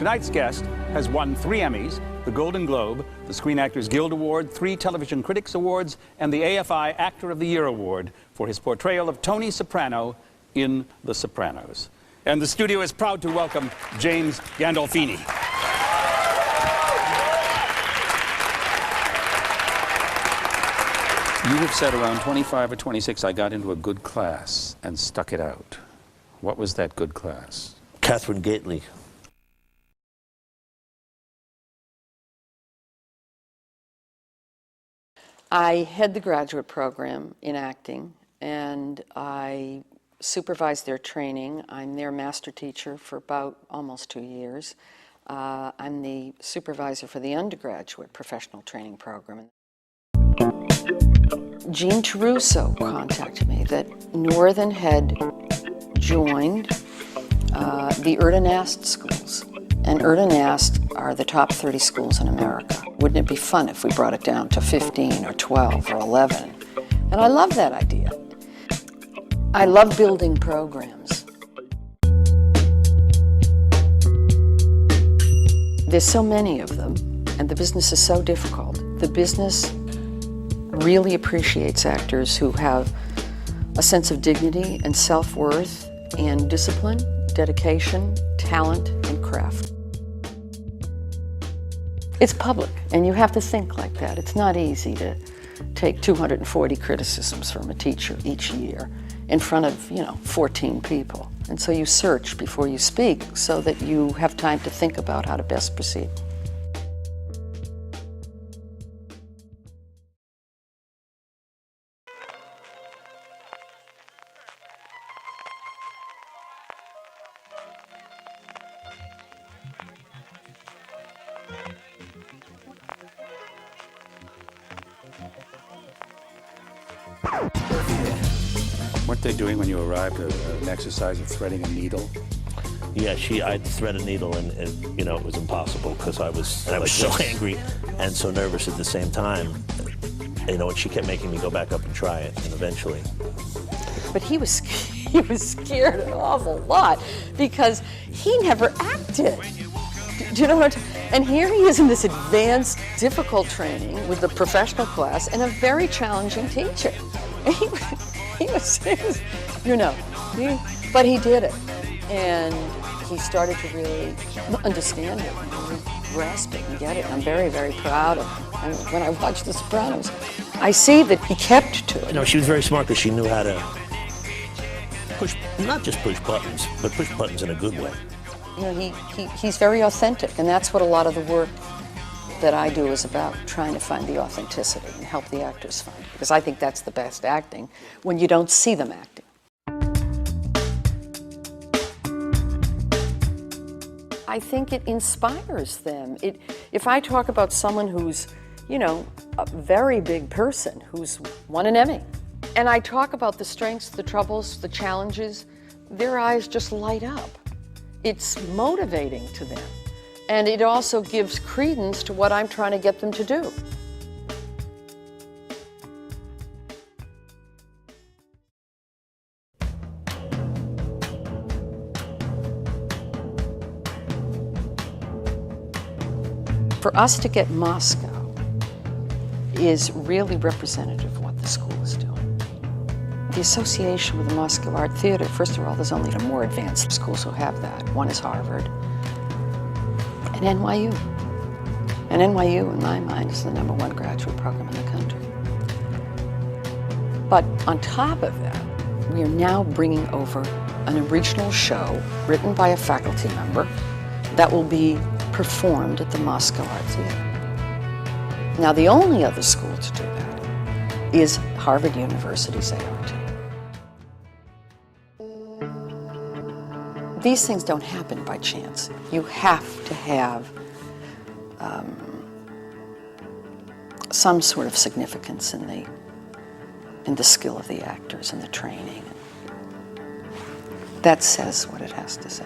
Tonight's guest has won 3 Emmys, the Golden Globe, the Screen Actors Guild Award, 3 Television Critics Awards, and the AFI Actor of the Year Award for his portrayal of Tony Soprano in The Sopranos. And the studio is proud to welcome James Gandolfini. You have said around 25 or 26, I got into a good class and stuck it out. What was that good class? Kathryn Gately. I head the graduate program in acting, and I supervise their training. I'm their master teacher for about almost 2 years. I'm the supervisor for the undergraduate professional training program. Jean Taruso contacted me that Northern had joined the Ernest schools. And Ernest are the top 30 schools in America. Wouldn't it be fun if we brought it down to 15 or 12 or 11? And I love that idea. I love building programs. There's so many of them, and the business is so difficult. The business really appreciates actors who have a sense of dignity and self-worth and discipline, dedication, talent, and craft. It's public, and you have to think like that. It's not easy to take 240 criticisms from a teacher each year in front of, 14 people. And so you search before you speak so that you have time to think about how to best proceed. Weren't they doing when you arrived an exercise of threading a needle? Yeah, I'd thread a needle, and it was impossible because I was so angry and so nervous at the same time. And she kept making me go back up and try it, and eventually. But he was scared an awful lot because he never acted. Do you know what? And here he is in this advanced, difficult training with the professional class and a very challenging teacher. And but he did it. And he started to really understand it and really grasp it and get it. I'm very, very proud of him. And when I watch The Sopranos, I see that he kept to it. She was very smart because she knew how to not just push buttons, but push buttons in a good way. He's very authentic, and that's what a lot of the work that I do is about, trying to find the authenticity and help the actors find it, because I think that's the best acting, when you don't see them acting. I think it inspires them. If I talk about someone who's, a very big person, who's won an Emmy, and I talk about the strengths, the troubles, the challenges, their eyes just light up. It's motivating to them, and it also gives credence to what I'm trying to get them to do. For us to get Moscow is really representative of what the school is doing. The association with the Moscow Art Theater, first of all, there's only the more advanced schools who have that. One is Harvard and NYU. And NYU, in my mind, is the #1 graduate program in the country. But on top of that, we are now bringing over an original show written by a faculty member that will be performed at the Moscow Art Theater. Now, the only other school to do that is Harvard University's ART. These things don't happen by chance. You have to have some sort of significance in the skill of the actors and the training. That says what it has to say.